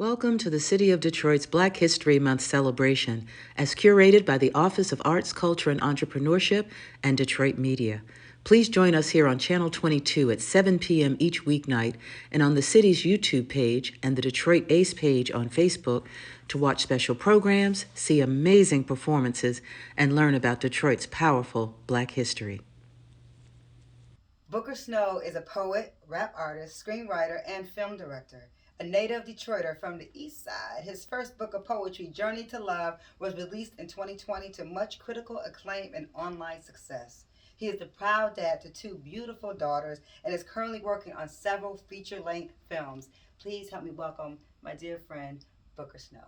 Welcome to the City of Detroit's Black History Month celebration, as curated by the Office of Arts, Culture, and Entrepreneurship and Detroit Media. Please join us here on Channel 22 at 7 p.m. each weeknight and on the city's YouTube page and the Detroit ACE page on Facebook to watch special programs, see amazing performances, and learn about Detroit's powerful Black history. Booker Snow is a poet, rap artist, screenwriter, and film director. A native Detroiter from the East Side, his first book of poetry, Journey to Love, was released in 2020 to much critical acclaim and online success. He is the proud dad to two beautiful daughters and is currently working on several feature length films. Please help me welcome my dear friend, Booker Snow.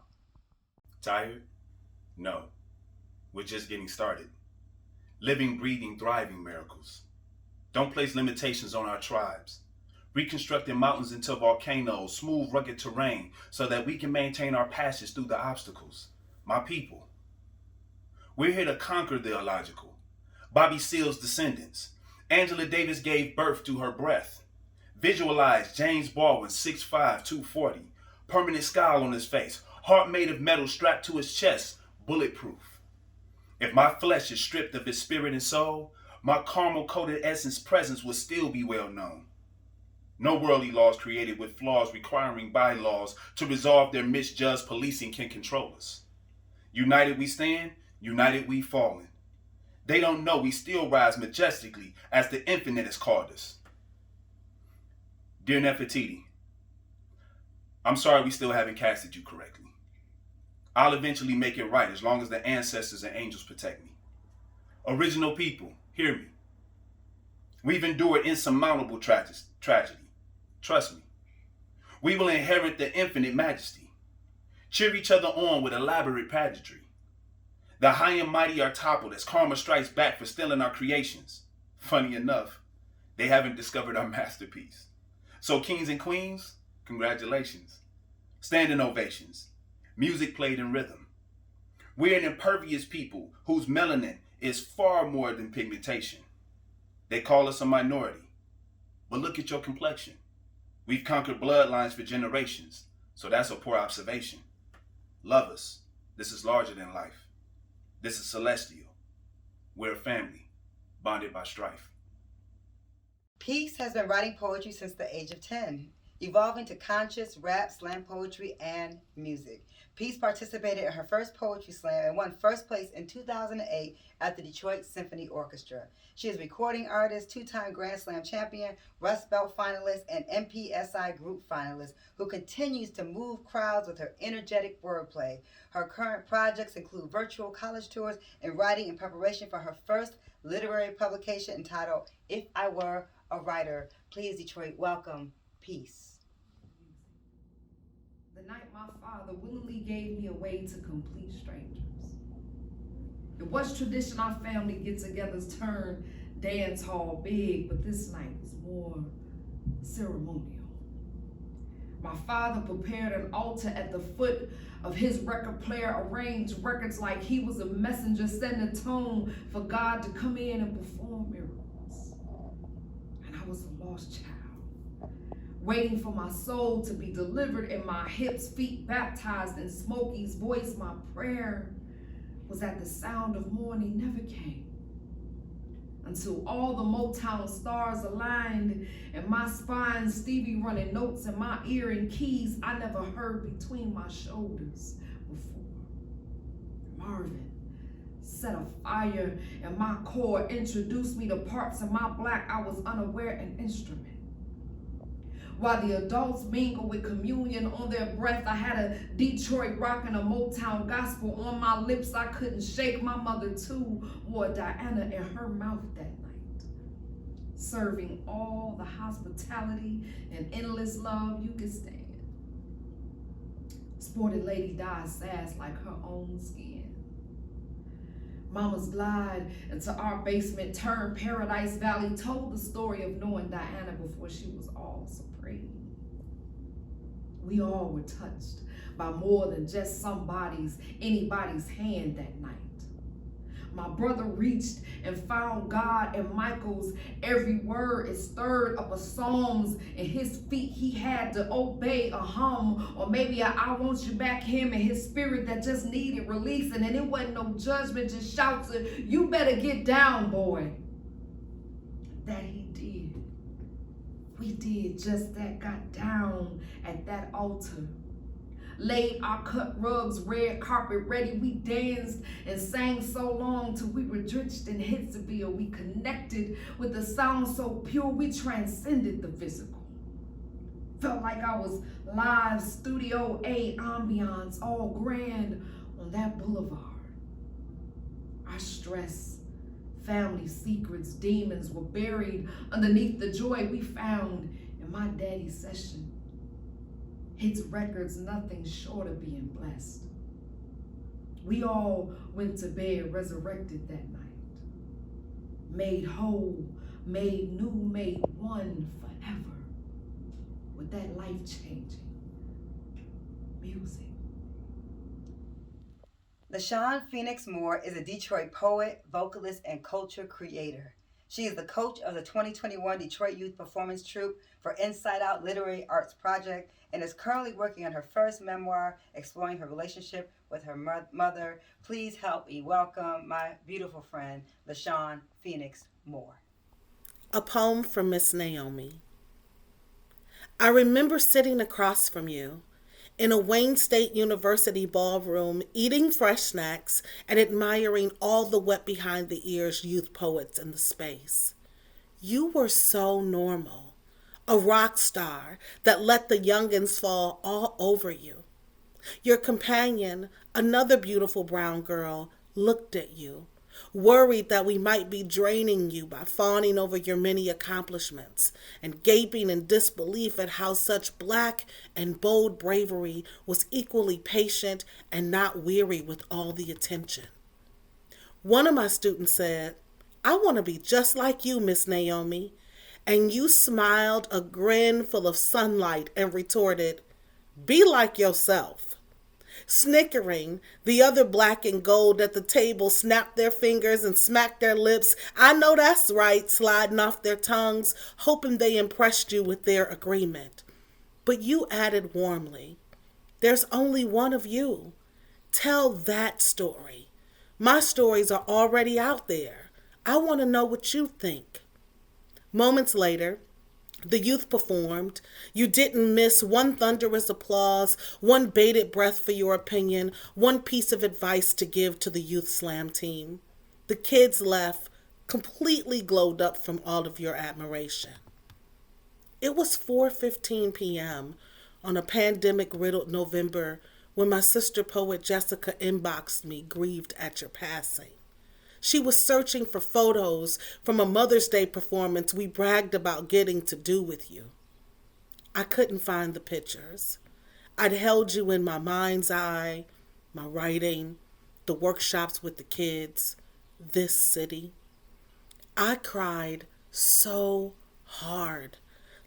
Tired? No. We're just getting started. Living, breathing, thriving miracles. Don't place limitations on our tribes. Reconstructing mountains into volcanoes, smooth, rugged terrain, so that we can maintain our passage through the obstacles. My people. We're here to conquer the illogical. Bobby Seale's descendants. Angela Davis gave birth to her breath. Visualize James Baldwin, 6'5", 240. Permanent scowl on his face. Heart made of metal strapped to his chest. Bulletproof. If my flesh is stripped of its spirit and soul, my caramel-coated essence presence will still be well known. No worldly laws created with flaws requiring bylaws to resolve their misjudged policing can control us. United we stand, united we fallen. They don't know we still rise majestically as the infinite has called us. Dear Nefertiti, I'm sorry we still haven't casted you correctly. I'll eventually make it right as long as the ancestors and angels protect me. Original people, hear me. We've endured insurmountable tragedy. Trust me. We will inherit the infinite majesty. Cheer each other on with elaborate pageantry. The high and mighty are toppled as karma strikes back for stealing our creations. Funny enough, they haven't discovered our masterpiece. So kings and queens, congratulations. Standing ovations. Music played in rhythm. We're an impervious people whose melanin is far more than pigmentation. They call us a minority. But look at your complexion. We've conquered bloodlines for generations, so that's a poor observation. Love us. This is larger than life. This is celestial. We're a family, bonded by strife. Peace has been writing poetry since the age of 10, evolving to conscious rap, slam poetry, and music. Peace participated in her first poetry slam and won first place in 2008 at the Detroit Symphony Orchestra. She is a recording artist, two-time Grand Slam champion, Rust Belt finalist, and MPSI group finalist who continues to move crowds with her energetic wordplay. Her current projects include virtual college tours and writing in preparation for her first literary publication entitled If I Were a Writer. Please, Detroit, welcome Peace. The night my father willingly gave me away to complete strangers. It was tradition our family get-togethers turned dance hall big, but this night was more ceremonial. My father prepared an altar at the foot of his record player, arranged records like he was a messenger, setting a tone for God to come in and perform miracles. And I was a lost child, waiting for my soul to be delivered in my hips, feet baptized in Smokey's voice. My prayer was that the sound of morning never came until all the Motown stars aligned and my spine, Stevie running notes in my ear and keys I never heard between my shoulders before. Marvin set a fire in my core, introduced me to parts of my black I was unaware an instrument. While the adults mingle with communion on their breath, I had a Detroit rock and a Motown gospel on my lips I couldn't shake. My mother too wore Diana in her mouth that night, serving all the hospitality and endless love you could stand. Sported lady died sass like her own skin. Mama's glide into our basement turned Paradise Valley, told the story of knowing Diana before she was all supreme. We all were touched by more than just anybody's hand that night. My brother reached and found God in Michael's. Every word is stirred up a psalms. In his feet he had to obey a hum. Or maybe I want you back him and his spirit that just needed releasing. And it wasn't no judgment, just shouts of, you better get down, boy. That he did. We did just that, got down at that altar. Laid our cut rugs, red carpet ready. We danced and sang so long till we were drenched in Hitsville. We connected with the sound so pure, we transcended the physical. Felt like I was live Studio A ambiance, all grand on that boulevard. Our stress, family secrets, demons were buried underneath the joy we found in my daddy's session. Hits records, nothing short of being blessed. We all went to bed resurrected that night. Made whole, made new, made one forever. With that life-changing music. LaShawn Phoenix Moore is a Detroit poet, vocalist, and culture creator. She is the coach of the 2021 Detroit Youth Performance Troupe for Inside Out Literary Arts Project and is currently working on her first memoir, exploring her relationship with her mother. Please help me welcome my beautiful friend, LaShawn Phoenix Moore. A poem from Miss Naomi. I remember sitting across from you in a Wayne State University ballroom, eating fresh snacks and admiring all the wet behind the ears youth poets in the space. You were so normal, a rock star that let the youngins fall all over you. Your companion, another beautiful brown girl, looked at you, worried that we might be draining you by fawning over your many accomplishments and gaping in disbelief at how such black and bold bravery was equally patient and not weary with all the attention. One of my students said, I want to be just like you, Miss Naomi. And you smiled a grin full of sunlight and retorted, be like yourself. Snickering, the other black and gold at the table snapped their fingers and smacked their lips. I know that's right, sliding off their tongues, hoping they impressed you with their agreement. But you added warmly, there's only one of you. Tell that story. My stories are already out there. I want to know what you think. Moments later, the youth performed. You didn't miss one thunderous applause, one bated breath for your opinion, one piece of advice to give to the Youth Slam team. The kids left, completely glowed up from all of your admiration. It was 4:15 p.m. on a pandemic-riddled November when my sister poet Jessica inboxed me, grieved at your passing. She was searching for photos from a Mother's Day performance we bragged about getting to do with you. I couldn't find the pictures. I'd held you in my mind's eye, my writing, the workshops with the kids, this city. I cried so hard,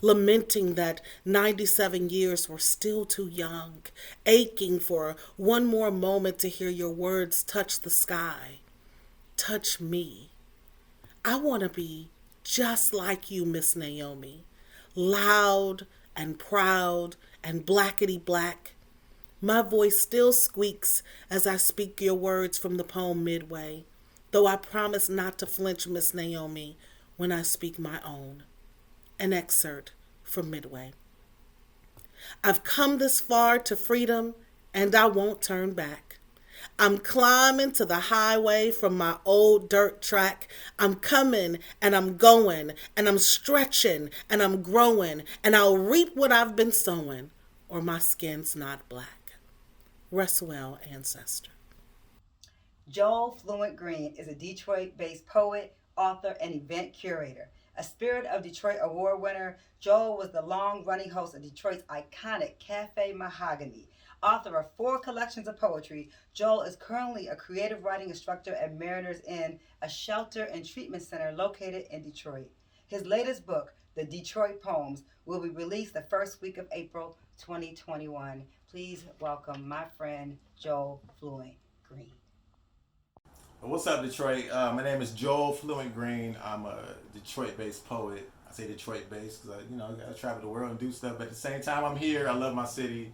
lamenting that 97 years were still too young, aching for one more moment to hear your words touch the sky. Touch me. I want to be just like you, Miss Naomi, loud and proud and blackety black. My voice still squeaks as I speak your words from the poem midway, though I promise not to flinch, Miss Naomi, when I speak my own. An excerpt from Midway. I've come this far to freedom, and I won't turn back. I'm climbing to the highway from my old dirt track. I'm coming and I'm going and I'm stretching and I'm growing and I'll reap what I've been sowing, or my skin's not black. Rest well, ancestor. Joel Fluent Green is a Detroit-based poet, author, and event curator. A Spirit of Detroit Award winner, Joel was the long-running host of Detroit's iconic Cafe Mahogany. Author of 4 collections of poetry, Joel is currently a creative writing instructor at Mariners Inn, a shelter and treatment center located in Detroit. His latest book, The Detroit Poems, will be released the first week of April 2021. Please welcome my friend, Joel Fluent Green. What's up, Detroit? My name is Joel Fluent Green. I'm a Detroit-based poet. I say Detroit-based because I gotta travel the world and do stuff. But at the same time, I'm here. I love my city.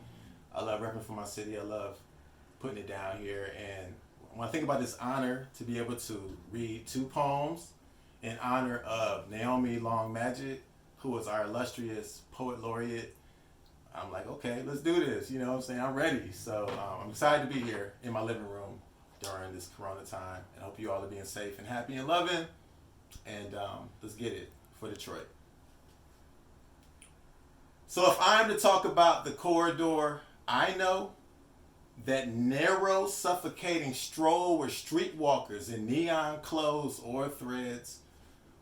I love repping for my city. I love putting it down here. And when I think about this honor to be able to read two poems in honor of Naomi Long Madgett, who was our illustrious poet laureate, I'm like, okay, let's do this. You know what I'm saying? I'm ready. So I'm excited to be here in my living room during this Corona time. And I hope you all are being safe and happy and loving. And let's get it for Detroit. So if I'm to talk about the corridor, I know that narrow, suffocating stroll where streetwalkers in neon clothes or threads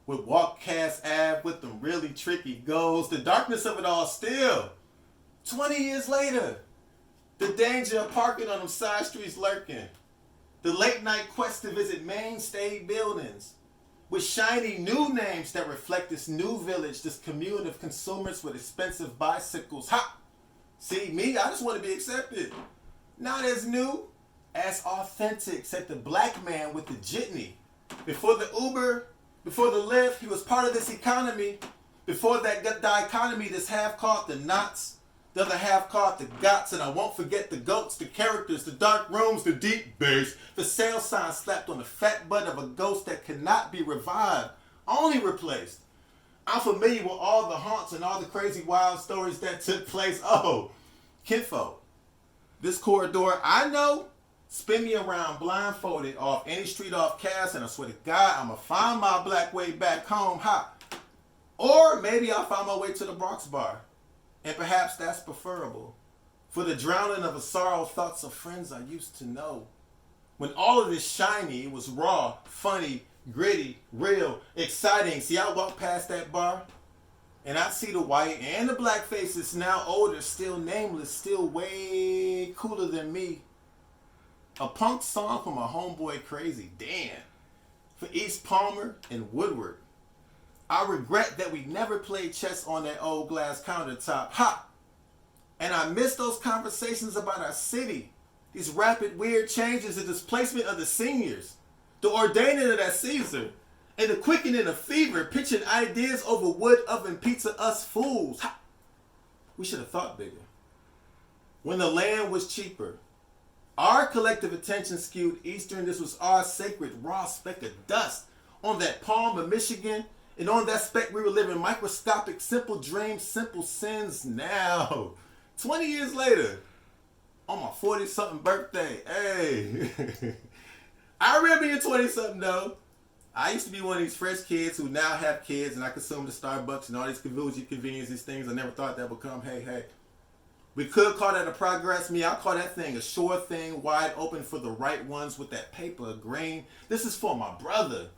would walk Cass Ave with them really tricky goals. The darkness of it all still. 20 years later, the danger of parking on them side streets lurking. The late night quest to visit mainstay buildings with shiny new names that reflect this new village, this commune of consumers with expensive bicycles. Ha! See, me, I just want to be accepted. Not as new, as authentic, said the black man with the jitney. Before the Uber, before the Lyft, he was part of this economy. Before that dichotomy, this half caught the knots, the other half caught the gots, and I won't forget the goats, the characters, the dark rooms, the deep bass, the sale sign slapped on the fat butt of a ghost that cannot be revived, only replaced. I'm familiar with all the haunts and all the crazy wild stories that took place. Oh, kinfolk, this corridor I know, spin me around blindfolded off any street off Cass, and I swear to God, I'ma find my black way back home, ha. Or maybe I'll find my way to the Bronx bar. And perhaps that's preferable. For the drowning of a sorrow, thoughts of friends I used to know. When all of this shiny, it was raw, funny, gritty, real, exciting. See, I walk past that bar, and I see the white and the black faces, now older, still nameless, still way cooler than me. A punk song from a homeboy Crazy Dan for East Palmer and Woodward. I regret that we never played chess on that old glass countertop. Ha! And I miss those conversations about our city. These rapid, weird changes, the displacement of the seniors, the ordaining of that Caesar, and the quickening of fever, pitching ideas over wood oven pizza, us fools. Ha! We should have thought bigger. When the land was cheaper, our collective attention skewed eastern. This was our sacred raw speck of dust on that palm of Michigan. And on that speck, we were living microscopic, simple dreams, simple sins. Now, 20 years later, on my 40-something birthday, hey. I remember being 20-something, though. I used to be one of these fresh kids who now have kids, and I consume the Starbucks and all these conveniences, things I never thought that would come. Hey. We could call that a progress. Me, I'll call that thing a sure thing, wide open for the right ones with that paper green. This is for my brother.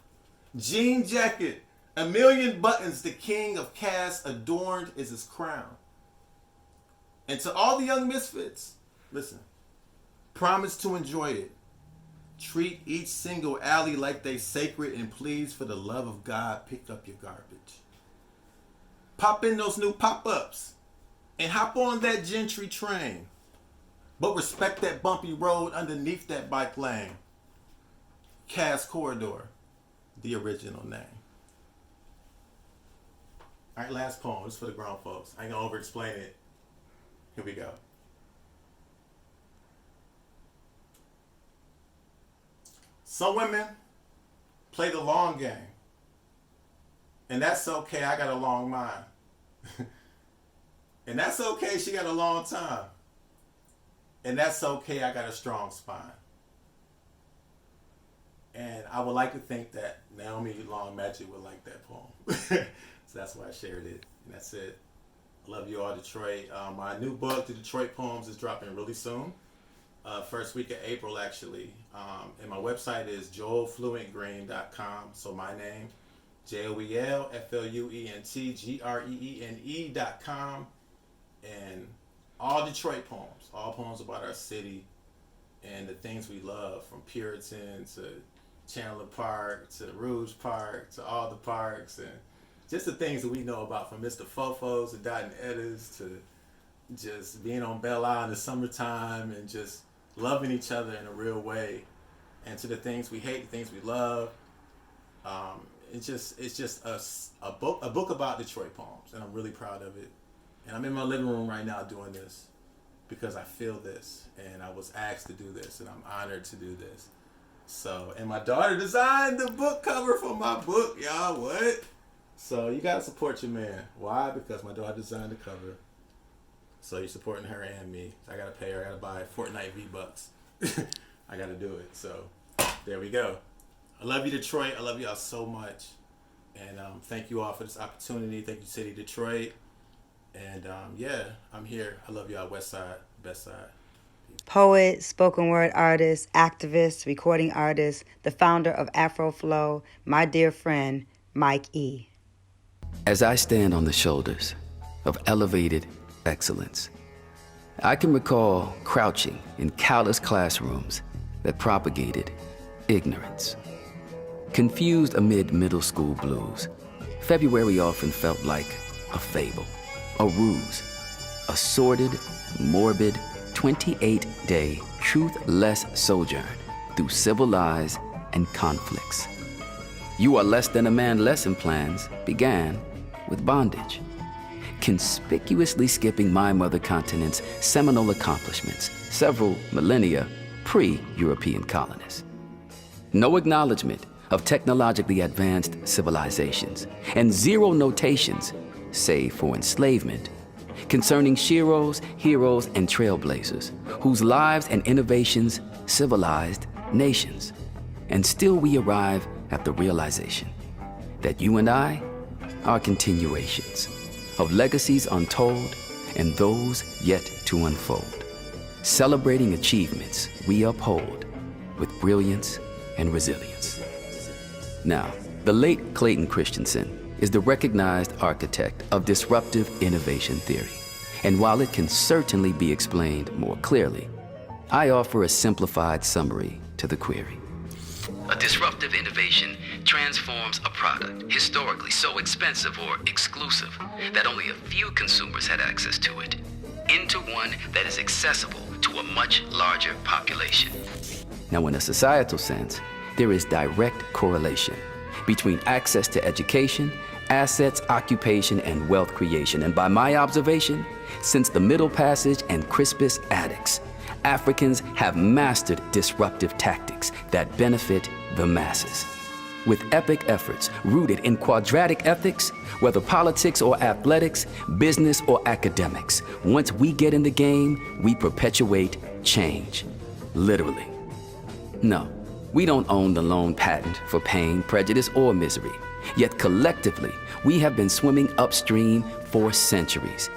Jean jacket. 1,000,000 buttons, the king of Cass adorned is his crown. And to all the young misfits, listen, promise to enjoy it. Treat each single alley like they sacred, and please, for the love of God, pick up your garbage. Pop in those new pop-ups and hop on that Gentry train. But respect that bumpy road underneath that bike lane. Cass Corridor, the original name. All right, last poem. This is for the grown folks. I ain't gonna over-explain it. Here we go. Some women play the long game. And that's okay, I got a long mind. And that's okay, she got a long time. And that's okay, I got a strong spine. And I would like to think that Naomi Long Madgett would like that poem. So that's why I shared it. And that's it. I love you all, Detroit. My new book, The Detroit Poems, is dropping really soon. First week of April, actually. And my website is joelfluentgreen.com. So my name, JOELFLUENTGREENE.com. And all Detroit poems, all poems about our city and the things we love, from Puritan to Chandler Park to Rouge Park to all the parks, and just the things that we know about, from Mr. Fofos to Dot and Edda's to just being on Belle Isle in the summertime and just loving each other in a real way. and to the things we hate, the things we love. It's just a book about Detroit poems, and I'm really proud of it. And I'm in my living room right now doing this because I feel this, and I was asked to do this, and I'm honored to do this. So, and my daughter designed the book cover for my book, y'all. What? So you gotta support your man. Why? Because my daughter designed the cover. So you're supporting her and me. I gotta pay her. I gotta buy Fortnite V-Bucks. I gotta do it. So there we go. I love you, Detroit. I love y'all so much. And thank you all for this opportunity. Thank you, City Detroit. And yeah, I'm here. I love y'all, West Side, Best Side. Poet, spoken word artist, activist, recording artist, the founder of Afroflow, my dear friend, Mike E. As I stand on the shoulders of elevated excellence, I can recall crouching in callous classrooms that propagated ignorance. Confused amid middle school blues, February often felt like a fable, a ruse, a sordid, morbid, 28-day, truthless sojourn through civil lies and conflicts. You Are Less Than a Man lesson plans began with bondage, conspicuously skipping my mother continent's seminal accomplishments, several millennia pre-European colonists. No acknowledgement of technologically advanced civilizations, and zero notations, save for enslavement, concerning sheroes, heroes, and trailblazers, whose lives and innovations civilized nations. And still we arrive at the realization that you and I are continuations of legacies untold and those yet to unfold, celebrating achievements we uphold with brilliance and resilience. Now, the late Clayton Christensen is the recognized architect of disruptive innovation theory. And while it can certainly be explained more clearly, I offer a simplified summary to the query. A disruptive innovation transforms a product historically so expensive or exclusive that only a few consumers had access to it into one that is accessible to a much larger population. Now, in a societal sense, there is direct correlation between access to education, assets, occupation, and wealth creation. And by my observation, since the Middle Passage and Crispus Attucks, Africans have mastered disruptive tactics that benefit the masses. With epic efforts rooted in quadratic ethics, whether politics or athletics, business or academics, once we get in the game, we perpetuate change, literally. No, we don't own the lone patent for pain, prejudice, or misery. Yet collectively, we have been swimming upstream for centuries,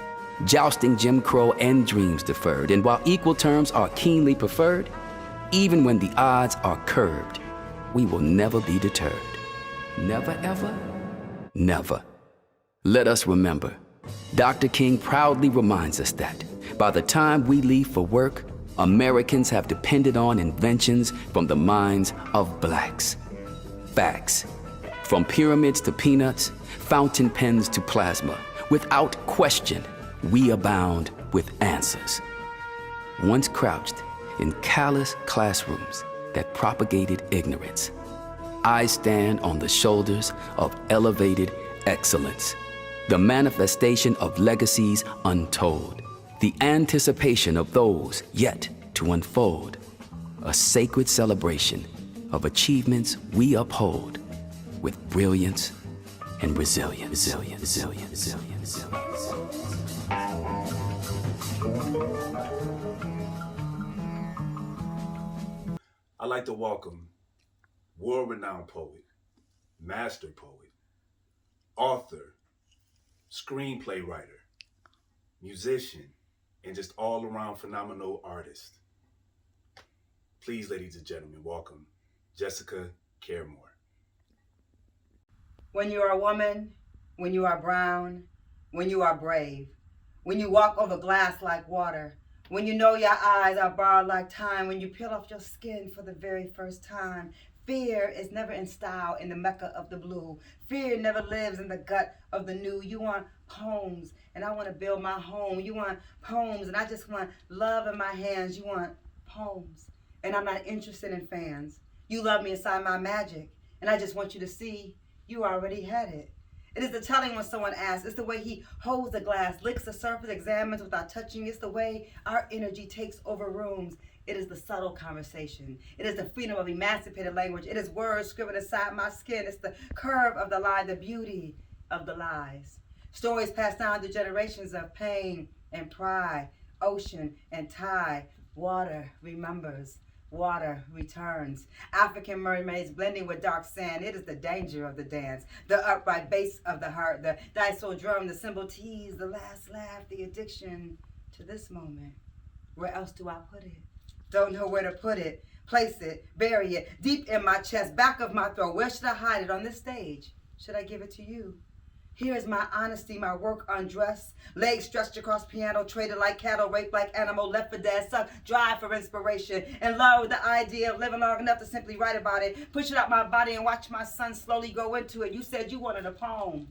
jousting Jim Crow and dreams deferred. And while equal terms are keenly preferred, even when the odds are curbed, we will never be deterred. Never, ever, never. Let us remember, Dr. King proudly reminds us that by the time we leave for work, Americans have depended on inventions from the minds of blacks. Facts. From pyramids to peanuts, fountain pens to plasma, without question, we abound with answers. Once crouched in callous classrooms that propagated ignorance, I stand on the shoulders of elevated excellence, the manifestation of legacies untold, the anticipation of those yet to unfold, a sacred celebration of achievements we uphold with brilliance and resilience. I'd like to welcome world-renowned poet, master poet, author, screenplay writer, musician, and just all-around phenomenal artist. Please, ladies and gentlemen, welcome Jessica Caremore. When you are a woman, when you are brown, when you are brave, when you walk over glass like water, when you know your eyes are borrowed like time, when you peel off your skin for the very first time, fear is never in style in the Mecca of the blue. Fear never lives in the gut of the new. You want poems, and I want to build my home. You want poems, and I just want love in my hands. You want poems, and I'm not interested in fans. You love me inside my magic, and I just want you to see you already had it. It is the telling when someone asks. It's the way he holds the glass, licks the surface, examines without touching. It's the way our energy takes over rooms. It is the subtle conversation. It is the freedom of emancipated language. It is words scribbled inside my skin. It's the curve of the line, the beauty of the lies. Stories passed down through generations of pain and pride, ocean and tide. Water remembers, water returns. African mermaids blending with dark sand. It is the danger of the dance, the upright bass of the heart, the diso drum, the cymbal tease, the last laugh, the addiction to this moment. Where else do I put it? Don't know where to put it, place it, bury it, deep in my chest, back of my throat. Where should I hide it? On this stage? Should I give it to you? Here is my honesty, my work undressed, legs stretched across piano, traded like cattle, raped like animal, left for dead, sucked dry for inspiration, in love with the idea of living long enough to simply write about it, push it out my body and watch my son slowly go into it. You said you wanted a poem.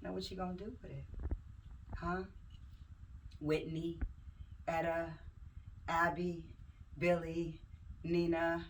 Now what you gonna do with it? Huh? Whitney, Etta, Abby, Billy, Nina,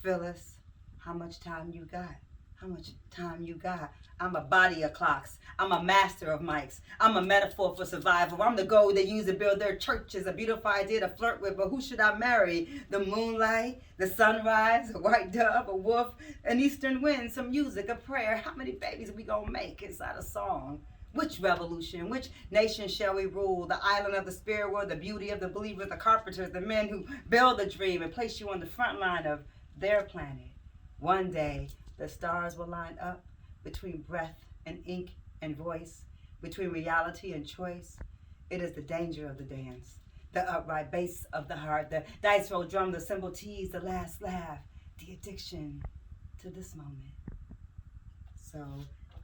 Phyllis, how much time you got? How much time you got? I'm a body of clocks. I'm a master of mics. I'm a metaphor for survival. I'm the gold they use to build their churches. A beautiful idea to flirt with, but who should I marry? The moonlight, the sunrise, a white dove, a wolf, an eastern wind, some music, a prayer. How many babies we gonna make inside a song? Which revolution, which nation shall we rule? The island of the spirit world, the beauty of the believers, the carpenters, the men who build the dream and place you on the front line of their planet. One day, the stars will line up between breath and ink and voice, between reality and choice. It is the danger of the dance, the upright bass of the heart, the dice roll drum, the cymbal tease, the last laugh, the addiction to this moment. So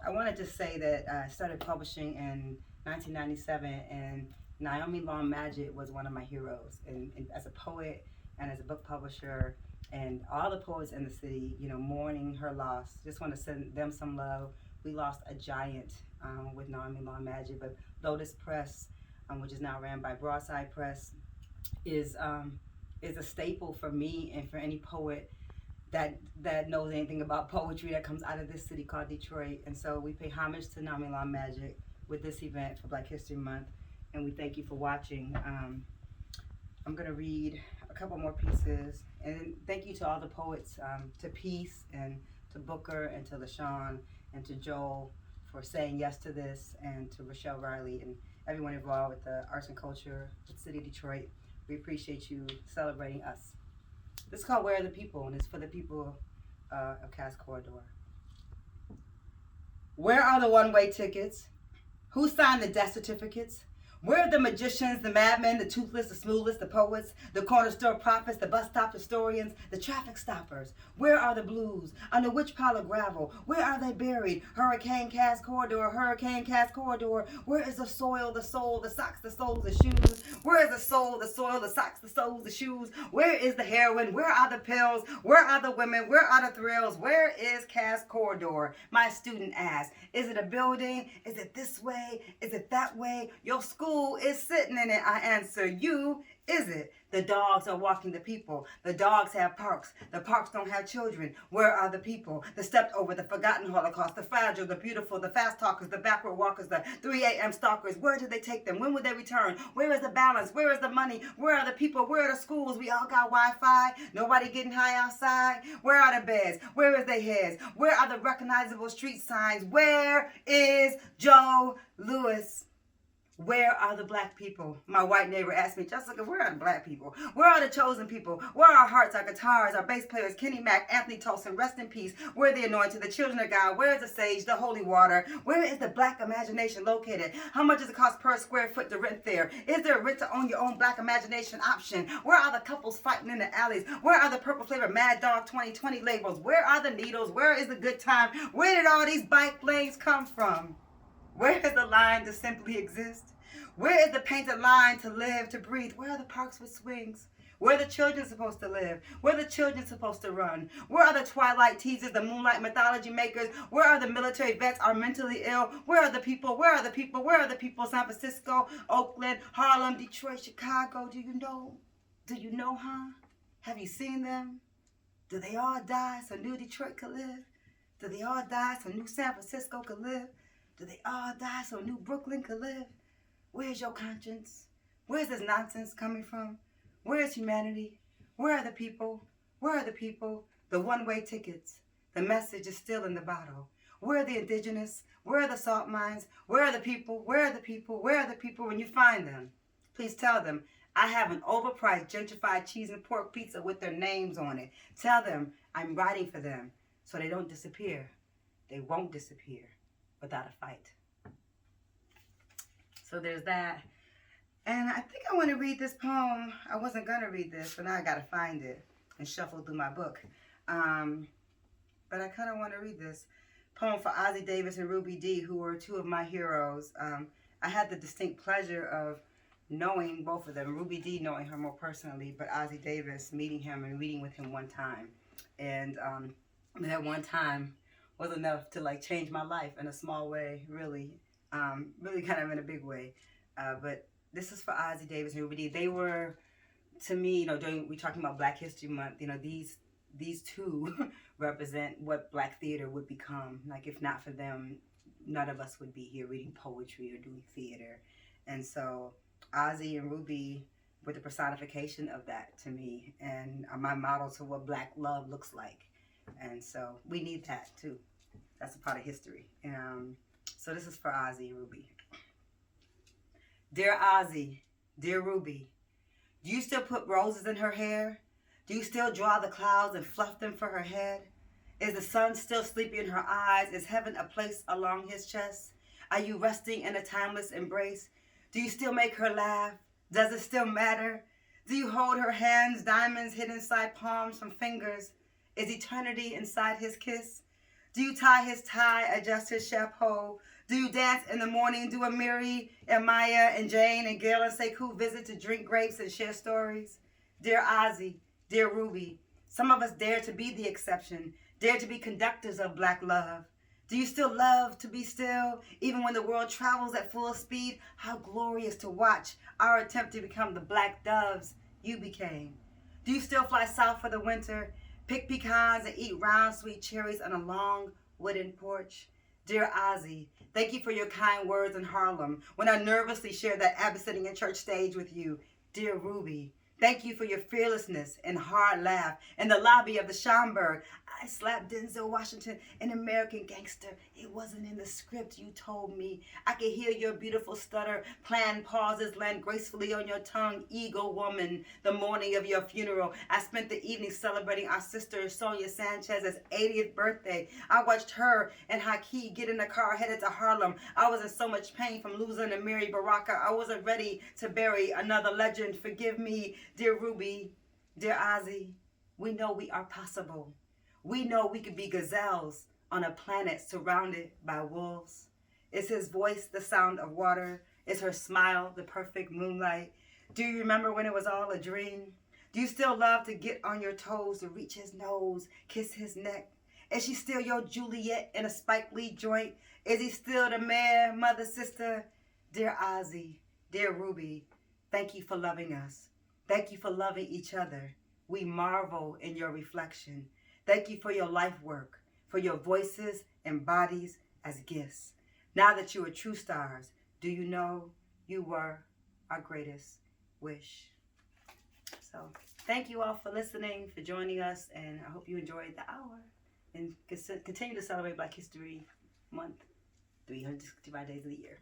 I want to just say that I started publishing in 1997, and Naomi Long Madgett was one of my heroes, and as a poet and as a book publisher, and all the poets in the city, mourning her loss. Just want to send them some love. We lost a giant with Naomi Long Madgett, but Lotus Press, which is now ran by Broadside Press, is a staple for me and for any poet that knows anything about poetry that comes out of this city called Detroit. And so we pay homage to Naomi Long Madgett with this event for Black History Month, and we thank you for watching. I'm going to read a couple more pieces, and thank you to all the poets, to Peace and to Booker and to LaShawn and to Joel for saying yes to this, and to Rochelle Riley and everyone involved with the arts and culture with the city of Detroit. We appreciate you celebrating us. This is called Where Are the People, and it's for the people of Cass Corridor. Where are the one-way tickets? Who signed the death certificates? Where are the magicians, the madmen, the toothless, the smoothless, the poets, the corner store prophets, the bus stop historians, the traffic stoppers? Where are the blues? Under which pile of gravel? Where are they buried? Hurricane Cass Corridor, Hurricane Cass Corridor. Where is the soil, the soul, the socks, the soles, the shoes? Where is the soul, the soil, the socks, the soles, the shoes? Where is the heroin? Where are the pills? Where are the women? Where are the thrills? Where is Cass Corridor? My student asked, is it a building? Is it this way? Is it that way? Your school is sitting in it. I answer, you is it? The dogs are walking the people. The dogs have parks. The parks don't have children. Where are the people? The stepped over, the forgotten Holocaust, the fragile, the beautiful, the fast talkers, the backward walkers, the 3 a.m. stalkers. Where did they take them? When would they return? Where is the balance? Where is the money? Where are the people? Where are the schools? We all got Wi-Fi. Nobody getting high outside. Where are the beds? Where is their heads? Where are the recognizable street signs? Where is Joe Louis? Where are the black people? My white neighbor asked me, Jessica, where are the black people? Where are the chosen people? Where are our hearts, our guitars, our bass players, Kenny Mack, Anthony Tolson, rest in peace? Where are the anointed, the children of God? Where is the sage, the holy water? Where is the black imagination located? How much does it cost per square foot to rent there? Is there a rent to own your own black imagination option? Where are the couples fighting in the alleys? Where are the purple flavor Mad Dog 2020 labels? Where are the needles? Where is the good time? Where did all these bike lanes come from? Where is the line to simply exist? Where is the painted line to live, to breathe? Where are the parks with swings? Where are the children supposed to live? Where are the children supposed to run? Where are the twilight teasers, the moonlight mythology makers? Where are the military vets, are mentally ill? Where are the people? Where are the people? Where are the people? San Francisco, Oakland, Harlem, Detroit, Chicago. Do you know, huh? Have you seen them? Do they all die so new Detroit could live? Do they all die so new San Francisco could live? Do they all die so new Brooklyn could live? Where's your conscience? Where's this nonsense coming from? Where's humanity? Where are the people? Where are the people? The one-way tickets. The message is still in the bottle. Where are the indigenous? Where are the salt mines? Where are the people? Where are the people? Where are the people when you find them? Please tell them, I have an overpriced gentrified cheese and pork pizza with their names on it. Tell them I'm writing for them so they don't disappear. They won't disappear without a fight. So there's that. And I think I want to read this poem. I wasn't going to read this, but now I got to find it and shuffle through my book. But I kind of want to read this poem for Ossie Davis and Ruby Dee, who were two of my heroes. I had the distinct pleasure of knowing both of them. Ruby Dee knowing her more personally, but Ossie Davis meeting him and reading with him one time. And that one time was enough to like change my life in a small way, really. Really kind of in a big way. But this is for Ossie Davis and Ruby Dee. They were, to me, you know, we're talking about Black History Month, you know, these two represent what Black theater would become. Like, if not for them, none of us would be here reading poetry or doing theater. And so Ossie and Ruby were the personification of that to me, and are my model to what Black love looks like. And so we need that too. That's a part of history. So this is for Ossie and Ruby. Dear Ossie, dear Ruby, do you still put roses in her hair? Do you still draw the clouds and fluff them for her head? Is the sun still sleepy in her eyes? Is heaven a place along his chest? Are you resting in a timeless embrace? Do you still make her laugh? Does it still matter? Do you hold her hands, diamonds hidden inside palms from fingers? Is eternity inside his kiss? Do you tie his tie, adjust his chapeau? Do you dance in the morning, do a Mary and Maya and Jane and Gail and Sekou visit to drink grapes and share stories? Dear Ossie, dear Ruby, some of us dare to be the exception, dare to be conductors of Black love. Do you still love to be still, even when the world travels at full speed? How glorious to watch our attempt to become the Black doves you became. Do you still fly south for the winter, pick pecans and eat round sweet cherries on a long wooden porch? Dear Ossie, thank you for your kind words in Harlem when I nervously shared that Abyssinian church stage with you. Dear Ruby, thank you for your fearlessness and hard laugh in the lobby of the Schomburg. I slapped Denzel Washington, an American gangster. It wasn't in the script, you told me. I could hear your beautiful stutter, planned pauses land gracefully on your tongue. Ego woman, the morning of your funeral. I spent the evening celebrating our sister Sonia Sanchez's 80th birthday. I watched her and Haki get in the car headed to Harlem. I was in so much pain from losing Amiri Baraka. I wasn't ready to bury another legend. Forgive me, dear Ruby, dear Ossie. We know we are possible. We know we could be gazelles on a planet surrounded by wolves. Is his voice the sound of water? Is her smile the perfect moonlight? Do you remember when it was all a dream? Do you still love to get on your toes, to reach his nose, kiss his neck? Is she still your Juliet in a Spike Lee joint? Is he still the mayor, mother, sister? Dear Ossie, dear Ruby, thank you for loving us. Thank you for loving each other. We marvel in your reflection. Thank you for your life work, for your voices and bodies as gifts. Now that you are true stars, do you know you were our greatest wish? So thank you all for listening, for joining us, and I hope you enjoyed the hour. And continue to celebrate Black History Month, 365 days of the year.